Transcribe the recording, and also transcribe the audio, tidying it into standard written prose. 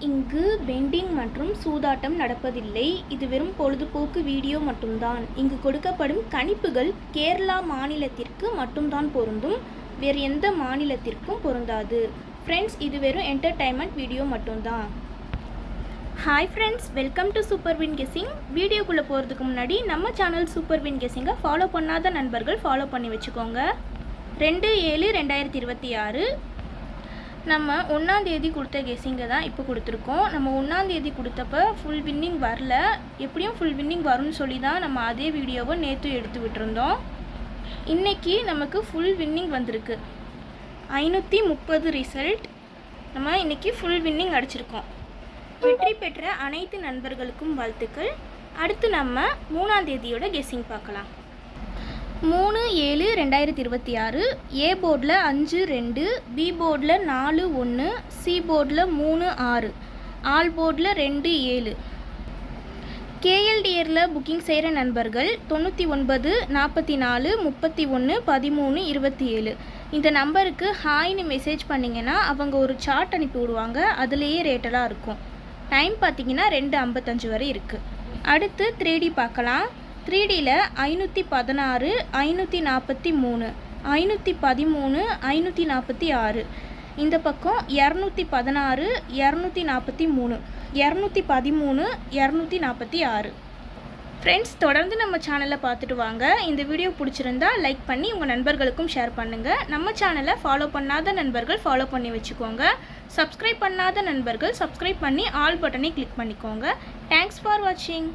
இங்கு பெண்டிங் மற்றும் சூதாட்டம் நடப்பதில்லை. இது வெறும் பொழுதுபோக்கு வீடியோ மட்டும்தான். இங்கு கொடுக்கப்படும் கணிப்புகள் கேரளா மாநிலத்திற்கு மட்டும்தான் பொருந்தும். வேறு எந்த மாநிலத்திற்கும் பொருந்தாது. ஃப்ரெண்ட்ஸ், இது வெறும் என்டர்டைன்மெண்ட் வீடியோ மட்டும்தான். Hi friends, welcome to super win guessing. வீடியோக்குள்ளே போகிறதுக்கு முன்னாடி நம்ம சேனல் சூப்பர் வின் கெஸ்ஸிங்கை ஃபாலோ பண்ணாத நண்பர்கள் ஃபாலோ பண்ணி வச்சுக்கோங்க. 2/7/2026 நம்ம 1ஆம் தேதி கொடுத்த கெஸ்ஸிங்கை தான் இப்போ கொடுத்துருக்கோம். நம்ம 1ஆம் தேதி கொடுத்தப்ப ஃபுல் வின்னிங் வரல. எப்படியும் ஃபுல் வின்னிங் வரும்னு சொல்லி தான் நம்ம அதே வீடியோவை நேற்று எடுத்து விட்டுருந்தோம். இன்றைக்கி நமக்கு ஃபுல் வின்னிங் வந்திருக்கு. 530 ரிசல்ட். நம்ம இன்றைக்கி ஃபுல் வின்னிங் அடிச்சிருக்கோம். வெற்றி பெற்ற அனைத்து நண்பர்களுக்கும் வாழ்த்துக்கள். அடுத்து நம்ம 3ஆம் தேதியோட கெஸ்ஸிங் பார்க்கலாம். 3/7/2026 ஏ போர்டில் 5-2, பி போர்டில் 4-1, சி போர்டில் 3-6, ஆல் போர்டில் 2-7. கேஎல்டிஆரில் புக்கிங் செய்கிற நண்பர்கள் 99 44 31 13 27 இந்த நம்பருக்கு ஹாய்னு மெசேஜ் பண்ணிங்கன்னா அவங்க ஒரு சார்ட் அனுப்பி விடுவாங்க. அதுலேயே ரேட்டெல்லாம் இருக்கும். டைம் பார்த்திங்கன்னா 2:55 வரை இருக்குது. அடுத்து 3D பார்க்கலாம். 3Dயில் 516 543 513 546. இந்த பக்கம் 216 243 213 246. ஃப்ரெண்ட்ஸ், தொடர்ந்து நம்ம சேனலை பார்த்துட்டு வாங்க. இந்த வீடியோ பிடிச்சிருந்தா லைக் பண்ணி உங்கள் நண்பர்களுக்கும் ஷேர் பண்ணுங்கள். நம்ம சேனலை ஃபாலோ பண்ணாத நண்பர்கள் ஃபாலோ பண்ணி வச்சுக்கோங்க. சப்ஸ்கிரைப் பண்ணாத நண்பர்கள் சப்ஸ்கிரைப் பண்ணி ஆல் பட்டனை கிளிக் பண்ணிக்கோங்க. தேங்க்ஸ் ஃபார் வாட்சிங்.